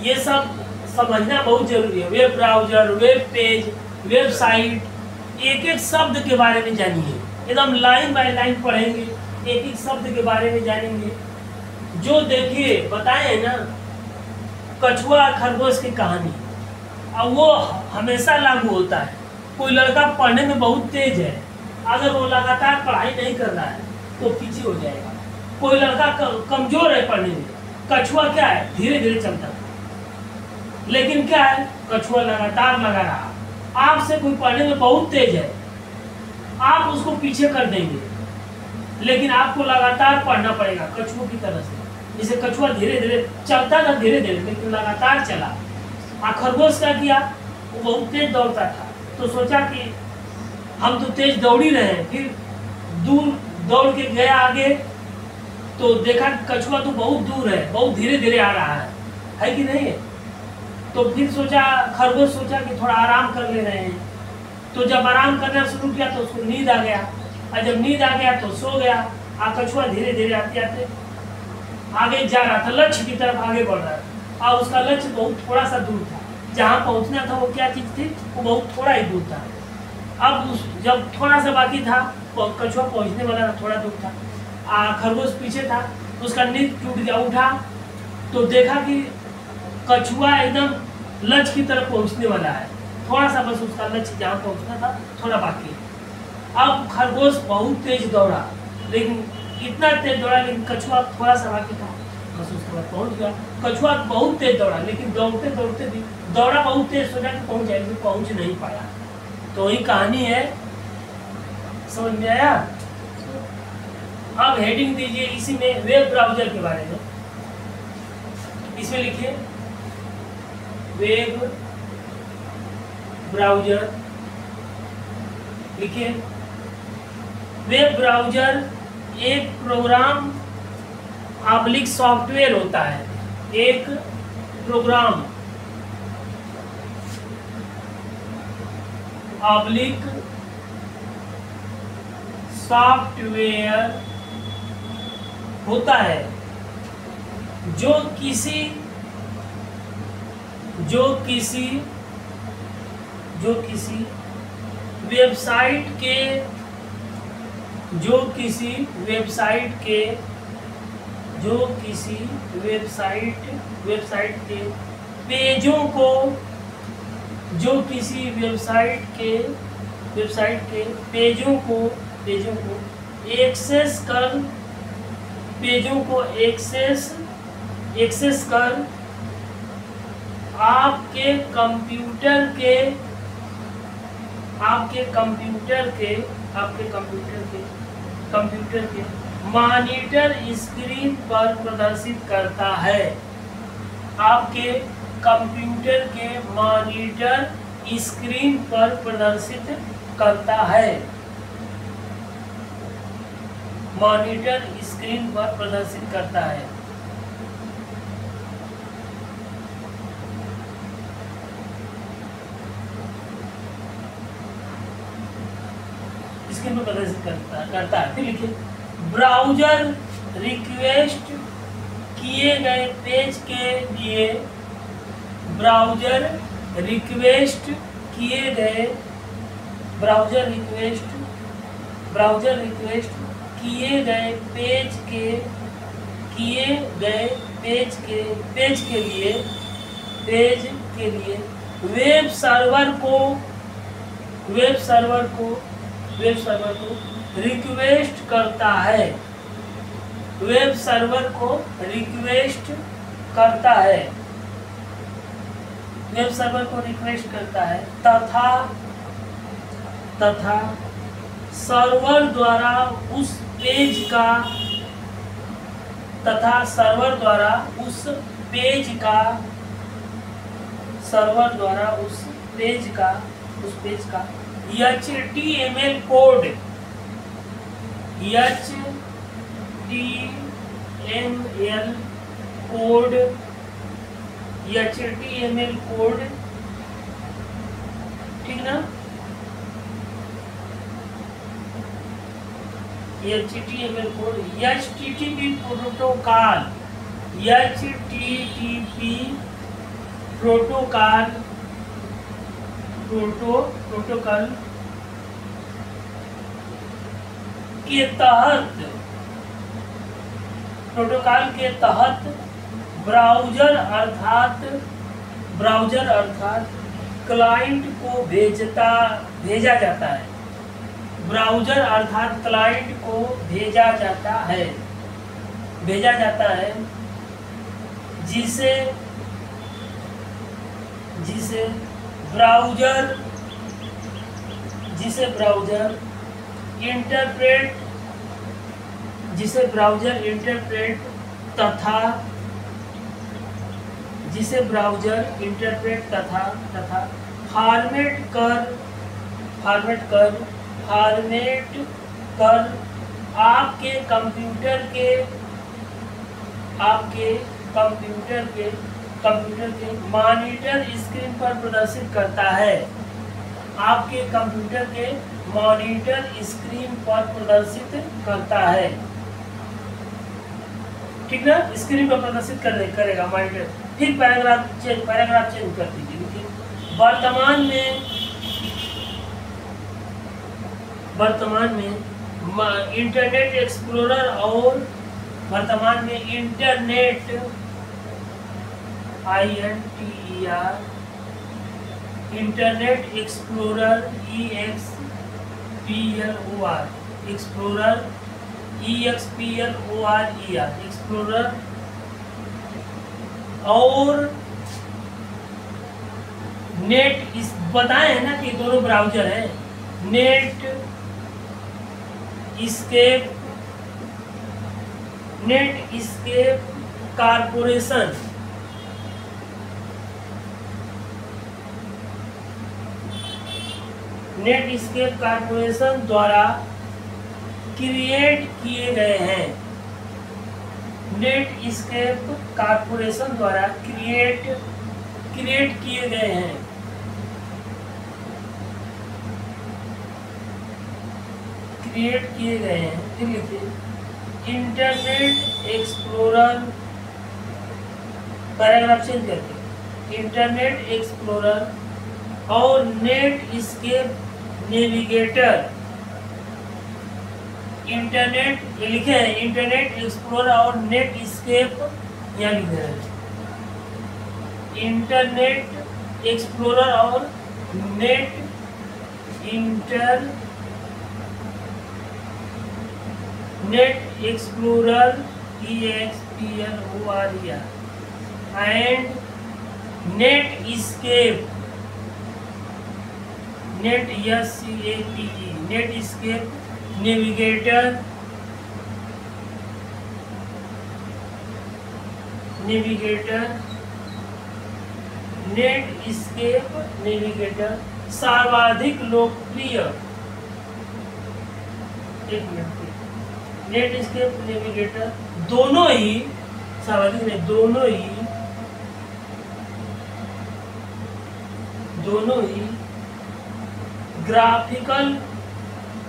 ये सब समझना बहुत जरूरी है। Web browser, web page, website, एक एक शब्द के बारे में जानिए, एकदम लाइन बाय लाइन पढ़ेंगे, एक एक शब्द के बारे में जानेंगे। जो देखिए बताए ना कछुआ और खरगोश की कहानी, अब वो हमेशा लागू होता है। कोई लड़का पढ़ने में बहुत तेज है, अगर वो लगातार पढ़ाई नहीं कर रहा है तो पीछे हो जाएगा। कोई लड़का कमजोर है पढ़ने में, कछुआ क्या है धीरे धीरे चलता है, लेकिन क्या है कछुआ लगातार लगा रहा। आपसे कोई पढ़ने में बहुत तेज है, आप उसको पीछे कर देंगे, लेकिन आपको लगातार पढ़ना पड़ेगा कछुआ की तरह से। जैसे कछुआ धीरे धीरे चलता था, धीरे धीरे लेकिन लगातार चला। खरगोश क्या किया, वो बहुत तेज दौड़ता था, तो सोचा कि हम तो तेज दौड़ ही रहे हैं, फिर दूर दौड़ के गया आगे, तो देखा कछुआ तो बहुत दूर है, बहुत धीरे धीरे आ रहा है कि नहीं है। तो फिर सोचा खरगोश सोचा कि थोड़ा आराम कर ले रहे हैं, तो जब आराम करना शुरू किया तो उसको नींद आ गया, और जब नींद आ गया तो सो गया। कछुआ धीरे धीरे आते आते आगे जा रहा था, लक्ष्य की तरफ आगे बढ़ रहा था, और उसका लक्ष्य बहुत थोड़ा सा दूर था। जहाँ पहुँचना था वो क्या चीज़ थी, वो बहुत थोड़ा ही दूर था। अब जब थोड़ा सा बाकी था, कछुआ पहुँचने वाला था, थोड़ा दूर था, खरगोश पीछे था, उसका नींद टूट गया। उठा तो देखा कि कछुआ एकदम लक्ष्य की तरफ पहुँचने वाला है, थोड़ा सा बस उसका लक्ष्य जहाँ पहुँचना था थोड़ा बाकी है। अब खरगोश बहुत तेज दौड़ा, लेकिन इतना तेज दौड़ा लेकिन कछुआ थोड़ा सा बाकी था, बस उसके बाद पहुँच गया। कछुआ बहुत तेज दौड़ा, लेकिन दौड़ते दौड़ते भी दौड़ा बहुत तेज, सोचा कि पहुँच जाएगी, पहुँच नहीं पाया। तो वही कहानी है, समझ में आया। अब हेडिंग दीजिए इसी में वेब ब्राउजर के बारे में, इसमें लिखिए वेब ब्राउजर। लिखिए वेब ब्राउजर एक प्रोग्राम आब्लिक सॉफ्टवेयर होता है, एक प्रोग्राम आब्लिक सॉफ्टवेयर होता है जो किसी वेबसाइट के पेजों को एक्सेस कर आपके कंप्यूटर के मॉनिटर स्क्रीन पर प्रदर्शित करता है। आपके कंप्यूटर के मॉनिटर स्क्रीन पर प्रदर्शित करता है। मॉनिटर स्क्रीन पर प्रदर्शित करता है। स्क्रीन पर प्रदर्शित करता है। फिर लिखिए ब्राउजर रिक्वेस्ट किए गए पेज के लिए वेब सर्वर को रिक्वेस्ट करता है। तथा सर्वर द्वारा उस पेज का HTML कोड ठीक ना, HTML code, HTTP protocol, HTTP protocol protocol के तहत ब्राउज़र अर्थात क्लाइंट को भेजा जाता है। ब्राउज़र अर्थात क्लाइंट को भेजा जाता है जिसे ब्राउज़र इंटरप्रेट तथा फॉर्मेट कर आपके कंप्यूटर के मॉनिटर स्क्रीन पर प्रदर्शित करता है। आपके कंप्यूटर के मॉनिटर स्क्रीन पर प्रदर्शित करता है, ठीक ना, स्क्रीन पर प्रदर्शित करेगा मॉनिटर। फिर पैराग्राफ चेंज कर दीजिए। देखिए वर्तमान में इंटरनेट एक्सप्लोरर और इंटरनेट एक्सप्लोरर एक्सप्लोरर और नेट इस बताए हैं ना कि दोनों ब्राउज़र हैं। नेट इस्केप कारपोरेशन द्वारा क्रिएट किए गए हैं। नेटस्केप कारपोरेशन द्वारा क्रिएट किए गए हैं। फिर लिखिए इंटरनेट एक्सप्लोरर, पैराग्राफ चेंज करके इंटरनेट एक्सप्लोरर और नेटस्केप नेविगेटर। लिखे हैं इंटरनेट एक्सप्लोरर और नेटस्केप, यहाँ लिखे हैं इंटरनेट एक्सप्लोरर और net explorer EXPLORER and Netscape Netscape navigator सर्वाधिक लोकप्रिय नेटस्केप नेविगेटर दोनों ही सर्वाधिक नहीं, दोनों ही ग्राफिकल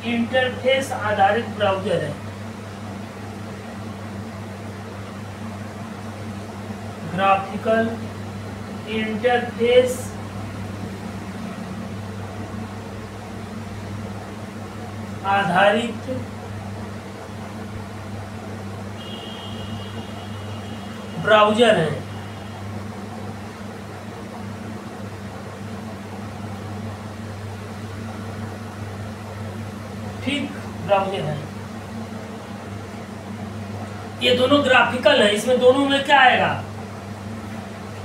इंटरफेस आधारित ब्राउज़र है। ग्राफिकल इंटरफेस आधारित ब्राउज़र है। ठीक ब्राउज़र है। ये दोनों ग्राफिकल है। इसमें दोनों में क्या आएगा,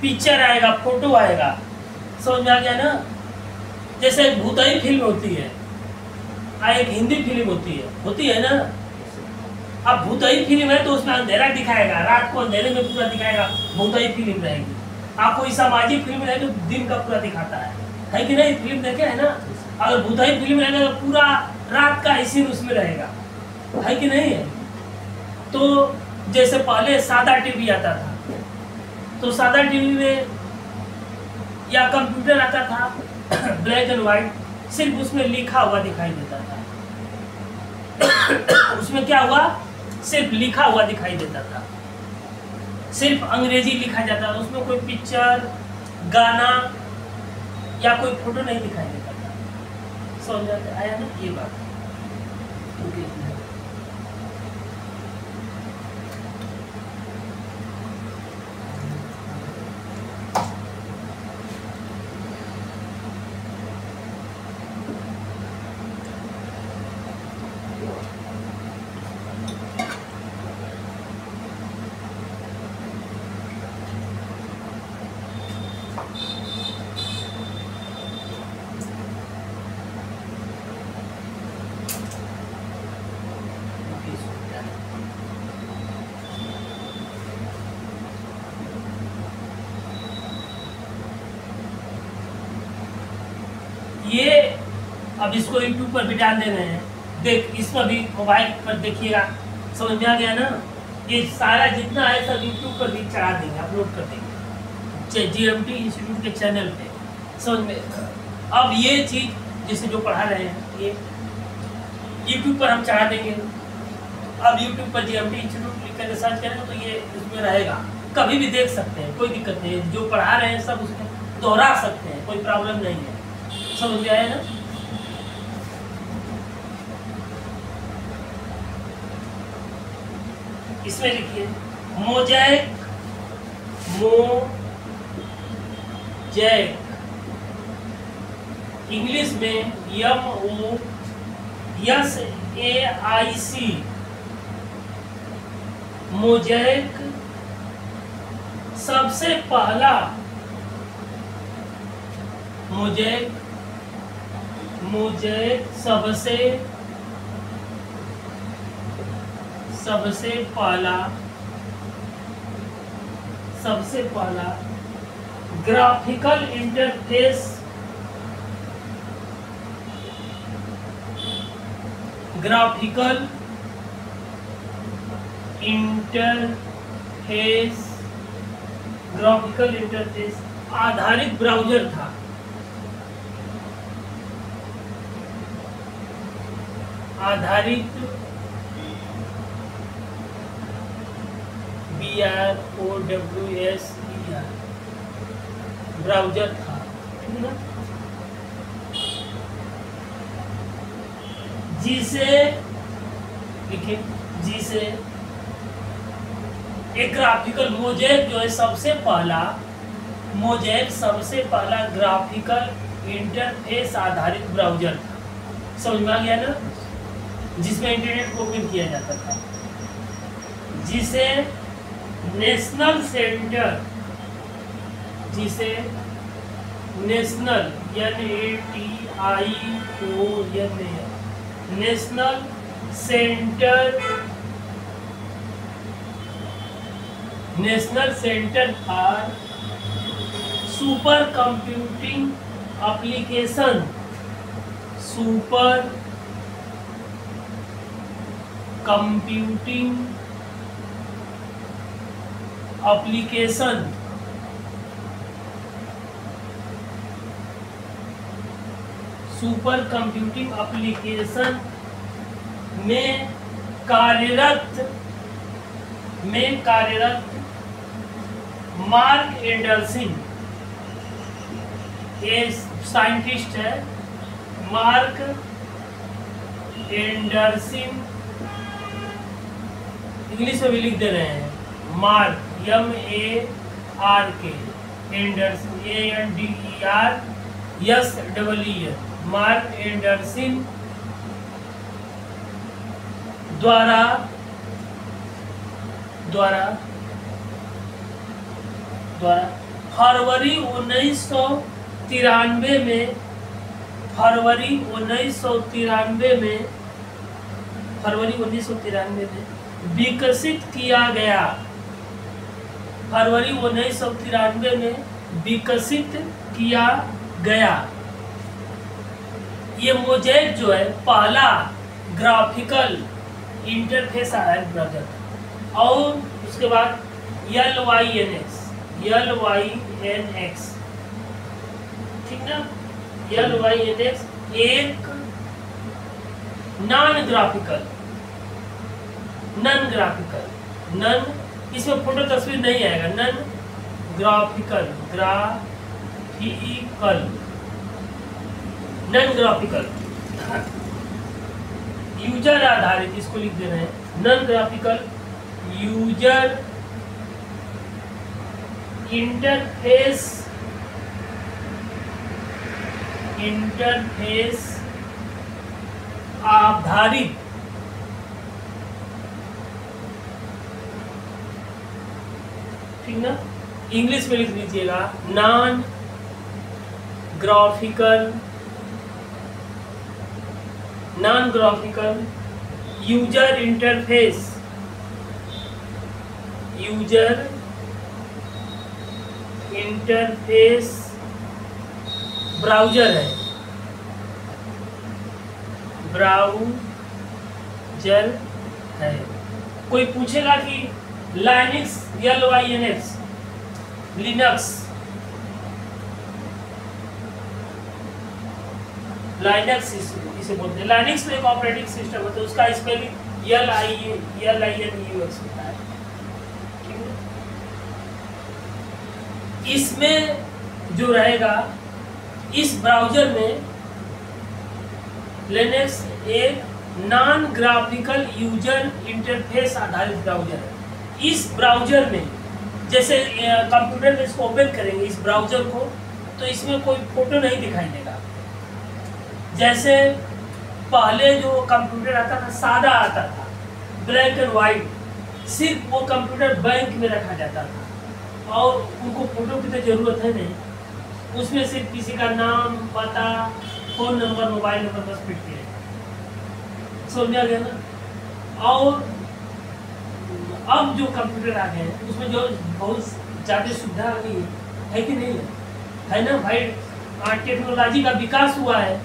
पिक्चर आएगा, फोटो आएगा। समझ में आ गया ना। जैसे एक भूताई फिल्म होती है, एक हिंदी फिल्म होती है ना। अब भूताई फिल्म है तो उसमें अंधेरा दिखाएगा, रात को अंधेरे में पूरा दिखाएगा, भूताई फिल्म रहेगी। आप कोई सामाजिक फिल्म है तो दिन का पूरा दिखाता है कि नहीं। फिल्म देखे है ना। अगर भूताई फिल्म रहेगा तो पूरा रात का इसी उसमें रहेगा, है कि नहीं है। तो जैसे पहले सादा टीवी आता था, तो सादा टीवी में या कंप्यूटर आता था ब्लैक एंड व्हाइट, सिर्फ उसमें लिखा हुआ दिखाई देता था। उसमें क्या हुआ, सिर्फ लिखा हुआ दिखाई देता था, सिर्फ अंग्रेजी लिखा जाता था। उसमें कोई पिक्चर गाना या कोई फोटो नहीं दिखाई देता था। समझ आया ना ये बात? ओके। ये अब इसको YouTube पर भी डाल दे रहे हैं, देख इस पर भी मोबाइल पर देखिएगा, समझ में आ गया ना? ये सारा जितना है सब YouTube पर भी चढ़ा देंगे, अपलोड कर देंगे GMT इंस्टीट्यूट के चैनल पे, समझ में? अब ये चीज़ जैसे जो पढ़ा रहे हैं ये YouTube पर हम चढ़ा देंगे। अब YouTube पर GMT इंस्टीट्यूट लिख कर सर्च करेंगे तो ये उसमें रहेगा, कभी भी देख सकते हैं, कोई दिक्कत नहीं है। जो पढ़ा रहे हैं सब उसमें दोहरा सकते हैं, कोई प्रॉब्लम नहीं है। समझ में आया ना? इसमें लिखिए मोज़ेक, मोज़ेक इंग्लिश में MOSAIC, मोज़ेक सबसे पहला, मोज़ेक सबसे पहला ग्राफिकल इंटरफेस आधारित ब्राउज़र था। आधारित BROWSER ब्राउज़र था, जिसे लिखे जिसे एक ग्राफिकल मोज़ेक जो है सबसे पहला ग्राफिकल इंटरफेस आधारित ब्राउज़र था। समझ में आ गया ना? जिसमें इंटरनेट को ओपन किया जाता था, जिसे national centre national centre for super computing application super computing application में कार्यरत मार्क एंडरसन, ये साइंटिस्ट है, मार्क एंडरसन, इंग्लिश में भी लिख दे रहे हैं mark MARK Anderson ANDERSON, mark Anderson द्वारा फरवरी 1993 में विकसित किया गया। फरवरी 1993 में विकसित किया गया। ये मोज़ेक जो है पहला ग्राफिकल इंटरफेस आधारित ब्राउज़र था। और उसके बाद LYNX, ठीक ना? LYNX एक नॉन ग्राफिकल, इसमें फोटो तस्वीर नहीं आएगा, non graphical non graphical, user आधारित, इसको लिख दे रहे हैं नॉन ग्राफिकल यूजर इंटरफेस आधारित ठीक ना, इंग्लिश में लिख लीजिएगा non graphical user interface browser है। कोई पूछेगा कि लाइनक्स लिनक्स इसे बोलते हैं। लाइनक्स में एक ऑपरेटिंग सिस्टम है, तो उसका स्पेलिंग LINUX होता है। इसमें जो रहेगा, इस ब्राउजर में लिनक्स एक नॉन ग्राफिकल यूजर इंटरफेस आधारित ब्राउजर है। इस ब्राउजर में जैसे कंप्यूटर में इसको ओपन करेंगे इस ब्राउजर को, तो इसमें कोई फोटो नहीं दिखाई देगा। जैसे पहले जो कंप्यूटर आता था सादा आता था, ब्लैक एंड वाइट, सिर्फ वो कंप्यूटर बैंक में रखा जाता था और उनको फोटो की तो जरूरत है नहीं, उसमें सिर्फ किसी का नाम, पता, फोन नंबर, मोबाइल नंबर बस फिट किया, समझा गया ना। और अब जो कंप्यूटर आ गए हैं उसमें जो बहुत ज़्यादा सुविधा आ गई है कि नहीं है ना भाई। टेक्नोलॉजी का विकास हुआ है,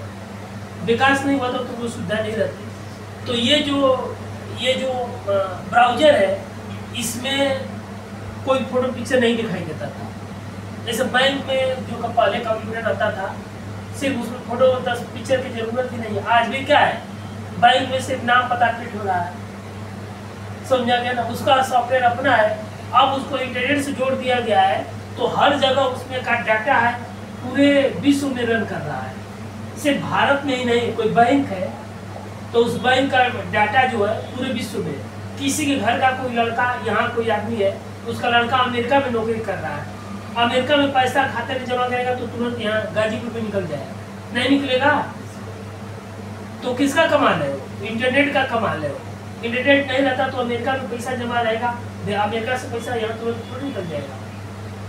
विकास नहीं हुआ तो वो सुविधा नहीं रहती। तो ये जो ब्राउजर है, इसमें कोई फोटो पिक्चर नहीं दिखाई देता था। जैसे बैंक में जो पहले कंप्यूटर रहता था, सिर्फ उसमें फोटो 10 पिक्चर की जरूरत ही नहीं है। आज भी क्या है, बैंक में सिर्फ नाम पता फिट हो रहा है, समझा गया ना। उसका सॉफ्टवेयर अपना है, अब उसको इंटरनेट से जोड़ दिया गया है, तो हर जगह उसमें का डाटा है, पूरे विश्व में रन कर रहा है। सिर्फ भारत में ही नहीं, कोई बैंक है तो उस बैंक का डाटा जो है पूरे विश्व में, किसी के घर का कोई लड़का, यहाँ कोई आदमी है, उसका लड़का अमेरिका में नौकरी कर रहा है, अमेरिका में पैसा खाते में जमा करेगा तो तुरंत यहाँ गाजीपुर में निकल जाएगा, नहीं निकलेगा। तो किसका कमाल है? इंटरनेट का कमाल है। इंटरनेट नहीं रहता तो अमेरिका में पैसा जमा रहेगा, अमेरिका से पैसा यहाँ तुरंत थोड़ी निकल जाएगा।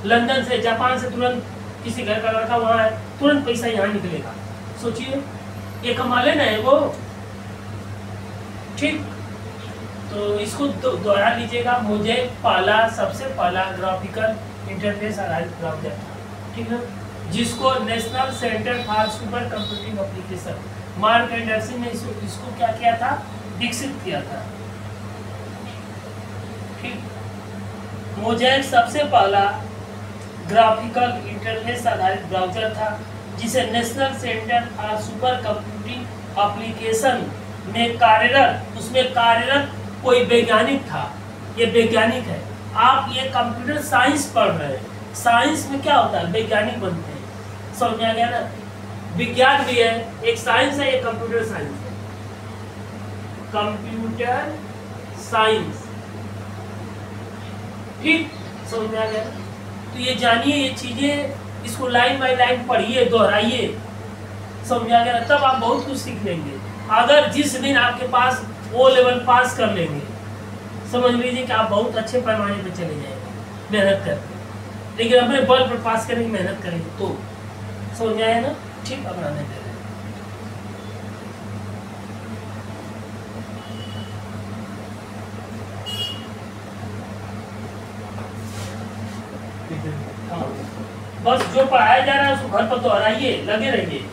लंदन से, जापान से तुरंत किसी घर का लड़का वहाँ है, तुरंत पैसा यहाँ निकलेगा। सोचिए, ये कमाल ना है वो, ठीक। तो इसको दोहरा लीजिएगा, मुझे सबसे पहला ग्राफिकल इंटरफेस आधारित ब्राउजर था, ठीक है, जिसको national centre for super computing application mark Anderson ने इसको क्या किया था, विकसित किया था, ठीक। मोज़ेक सबसे पहला ग्राफिकल इंटरफेस आधारित ब्राउजर था, जिसे national centre for super computing application में कार्यरत कोई वैज्ञानिक था। ये वैज्ञानिक है। आप ये कंप्यूटर साइंस पढ़ रहे हैं, साइंस में क्या होता है, वैज्ञानिक बनते हैं, समझ में आ गया ना। विज्ञान भी है, एक साइंस है, एक कंप्यूटर साइंस है, कंप्यूटर साइंस, ठीक, समझ में आ गया। तो ये जानिए, ये चीजें, इसको लाइन बाय लाइन पढ़िए, दोहराइए, समझ में आ गया, तब आप बहुत कुछ सीख लेंगे। अगर जिस दिन आपके पास वो लेवल पास कर लेंगे, समझ लीजिए कि आप बहुत अच्छे पैमाने पे चले जाएंगे मेहनत करके। लेकिन अपने बल पर पास करने की मेहनत करेंगे तो, समझ में आया ना, ठीक। अब आने दे रहे बस जो पढ़ाया जा रहा है उसको घर पर दोहराइए, लगे रहिए।